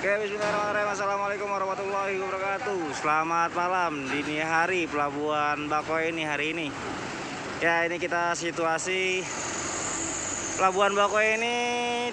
Oke, bismillahirrahmanirrahim. Assalamualaikum warahmatullahi wabarakatuh. Selamat malam dini hari Pelabuhan Bakauheni ini hari ini. Ya, ini kita situasi Pelabuhan Bakauheni ini.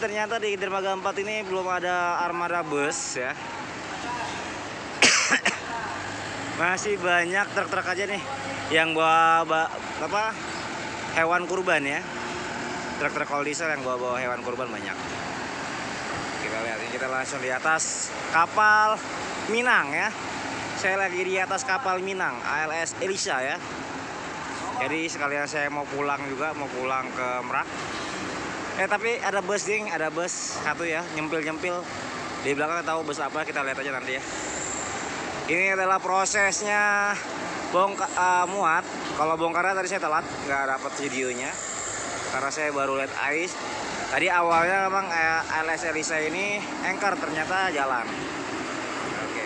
Ternyata di dermaga 4 ini belum ada armada bus ya. Masih banyak truk-truk aja nih yang bawa hewan kurban ya. Truk-truk all diesel yang bawa hewan kurban banyak. Kita lihat ini, kita langsung di atas kapal Minang ya. Saya lagi di atas kapal Minang ALS Elisa ya. Jadi sekalian saya mau pulang juga, mau pulang ke Merak. Tapi ada bus ding, ada bus satu ya, nyempil-nyempil di belakang. Tahu bus apa, kita lihat aja nanti ya. Ini adalah prosesnya muat. Kalau bongkarnya tadi saya telat, nggak dapat videonya karena saya baru lihat ais. Tadi awalnya memang ALS Elisa ini anchor, ternyata jalan. Oke,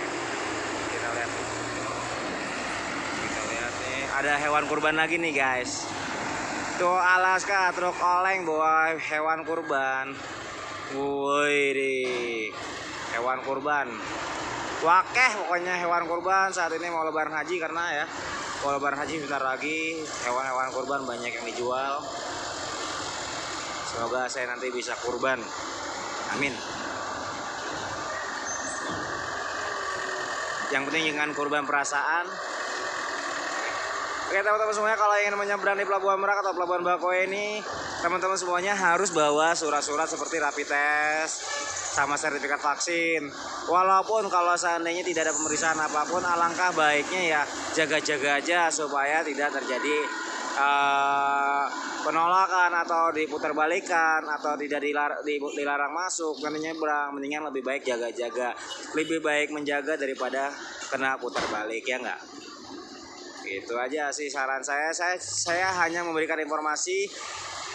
kita lihat. Kita lihat nih, ada hewan kurban lagi nih guys. Tuh Alaska truk oleng bawa hewan kurban. Wih, hewan kurban. Wakeh pokoknya hewan kurban saat ini mau lebaran haji, karena ya mau lebaran haji bentar lagi, hewan-hewan kurban banyak yang dijual. Semoga saya nanti bisa kurban. Amin. Yang penting jangan kurban perasaan. Oke teman-teman semuanya, kalau ingin menyeberang di Pelabuhan Merak atau Pelabuhan Bakauheni, teman-teman semuanya harus bawa surat-surat seperti rapid test sama sertifikat vaksin. Walaupun kalau seandainya tidak ada pemeriksaan apapun, alangkah baiknya ya jaga-jaga aja supaya tidak terjadi penolakan atau diputarбalikan atau tidak dilarang masuk dan nyebrang. Mendingan lebih baik jaga-jaga, lebih baik menjaga daripada kena putar balik, ya enggak? Itu aja sih saran saya. Saya hanya memberikan informasi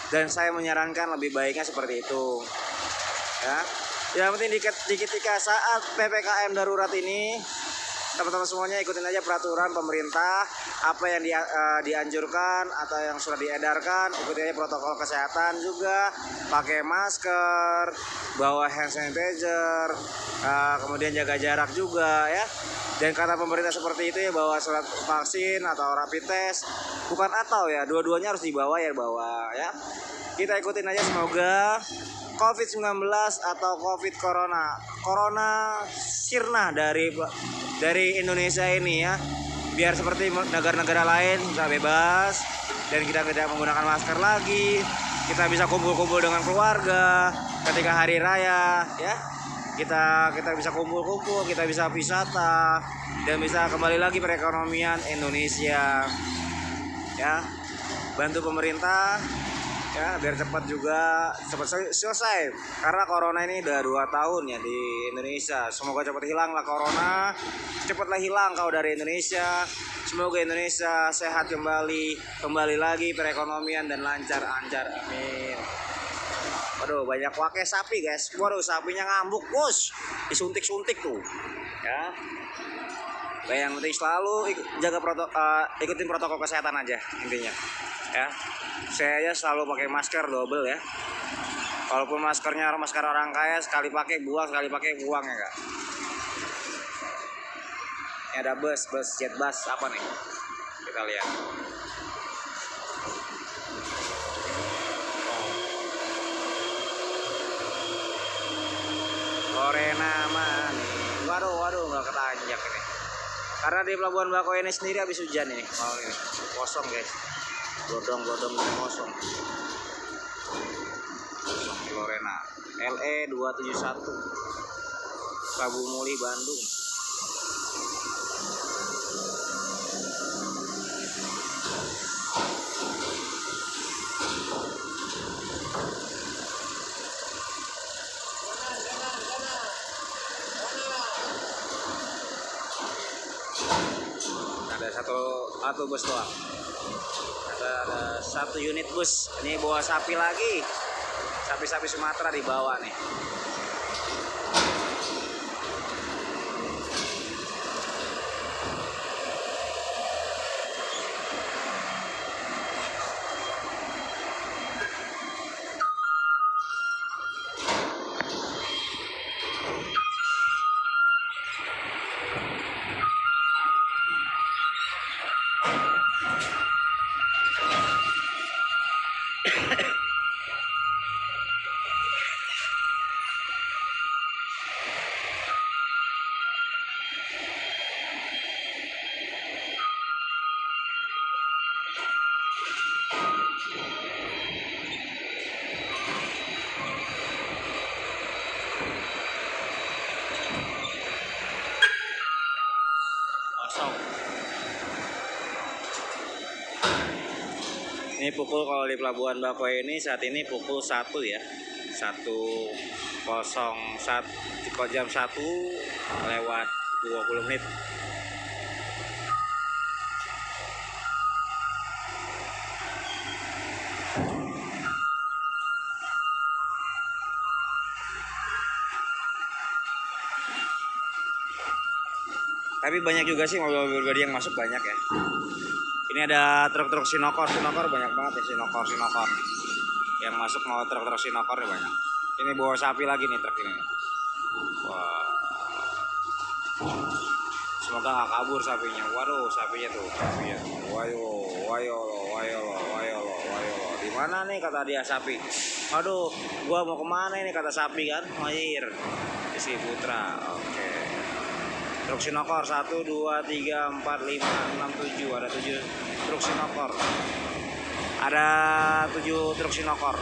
dan saya menyarankan lebih baiknya seperti itu ya. Yang penting di ketika saat PPKM darurat ini, teman-teman semuanya ikutin aja peraturan pemerintah, apa yang dianjurkan atau yang sudah diedarkan. Ikutin aja protokol kesehatan juga, pakai masker, bawa hand sanitizer, kemudian jaga jarak juga ya. Dan kata pemerintah seperti itu ya, bawa surat vaksin atau rapid test, bukan atau ya, dua-duanya harus dibawa ya. Kita ikutin aja, semoga COVID-19 atau COVID Corona sirna dari Indonesia ini ya, biar seperti negara-negara lain bisa bebas dan kita tidak menggunakan masker lagi. Kita bisa kumpul-kumpul dengan keluarga ketika hari raya ya. Kita bisa kumpul-kumpul, kita bisa wisata dan bisa kembali lagi perekonomian Indonesia ya. Bantu pemerintah ya biar cepat selesai, karena corona ini udah 2 tahun ya di Indonesia. Semoga cepat hilang lah corona, cepatlah hilang kau dari Indonesia. Semoga Indonesia sehat kembali lagi perekonomian dan lancar. Amin. Waduh, banyak wakil sapi guys. Waduh, sapinya ngambuk bos, disuntik tuh ya. Yang penting selalu ikutin protokol kesehatan aja intinya ya. Saya selalu pakai masker double ya. Walaupun maskernya masker orang kaya, sekali pakai buang ya enggak. Ini ada bus jet bus apa nih? Kita lihat. Lorena Mani. Waduh nggak ketanjak ini. Karena di Pelabuhan Bakauheni sendiri habis hujan ini. Malam ini kosong guys. Godong-godong kosong. Lorena LE 271 Prabu Muli Bandung. Ada satu bus doang. Ada satu unit bus. Ini bawa sapi lagi. Sapi Sumatera dibawa nih. Ini pukul, kalau di Pelabuhan Bakauheni ini saat ini pukul 1 ya. 1.01 jam 1 lewat 20 menit. Tapi banyak juga sih mobil-mobil pribadi yang masuk, banyak ya. Ini ada truk-truk Sinokor banyak banget ya, Sinokor yang masuk. Mau truk-truk Sinokor ya banyak. Ini bawa sapi lagi nih truk ini. Wah, semoga nggak kabur sapinya. Waduh, sapinya tuh, sapinya. Wayo. Di mana nih kata dia sapi? Aduh, gua mau kemana ini kata sapi kan? Mair di Ciputra. Oke. Truk Sinokor 1, 2, 3, 4, 5, 6, 7. Ada 7 truk Sinokor. Ada 7 truk Sinokor.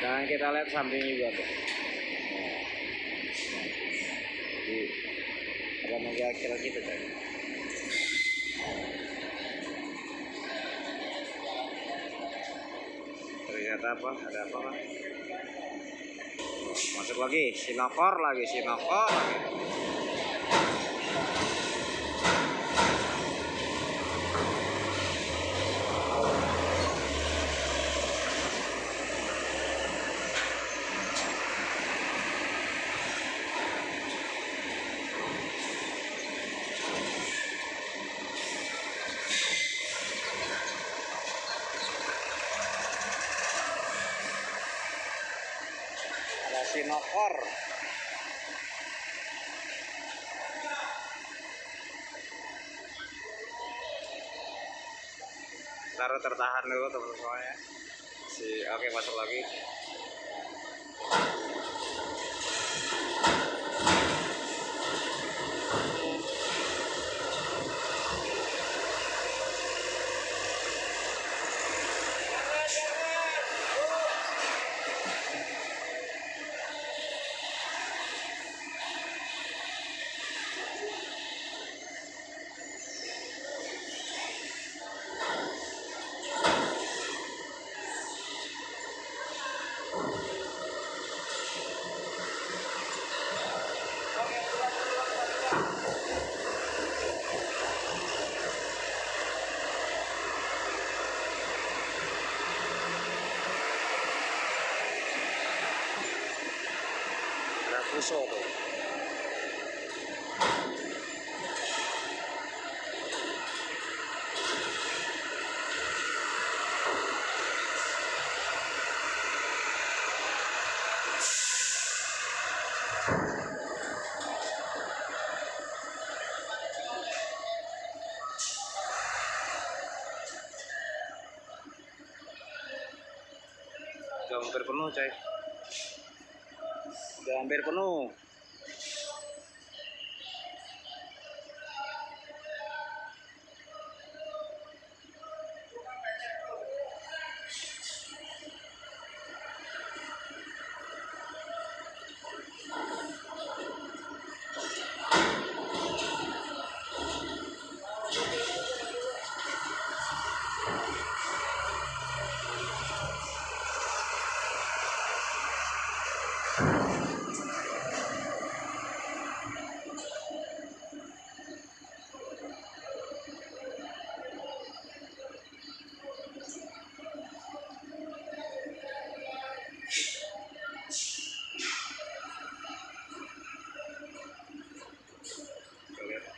Dan kita lihat samping juga tuh. Jadi ada menggakil gitu kan. Terlihat apa? Ada apa kan? Masuk lagi, Sinokor lagi. Ada Sinokor. Taruh tertahan dulu teman-teman ya. Oke, masuk lagi. Ada Fuso tuh. Udah hampir penuh coy. Udah hampir penuh.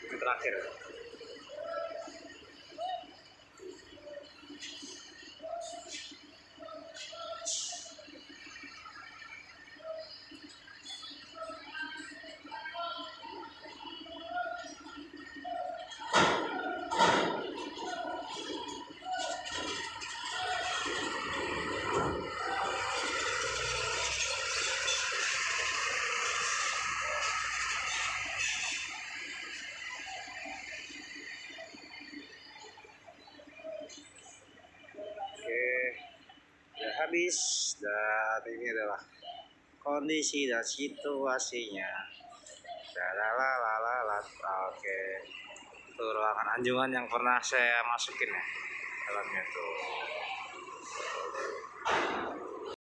Ini terakhir. habis. Dan ini adalah kondisi dan situasinya. Lalalala. Oke, itu ruangan anjungan yang pernah saya masukin ya dalamnya tuh.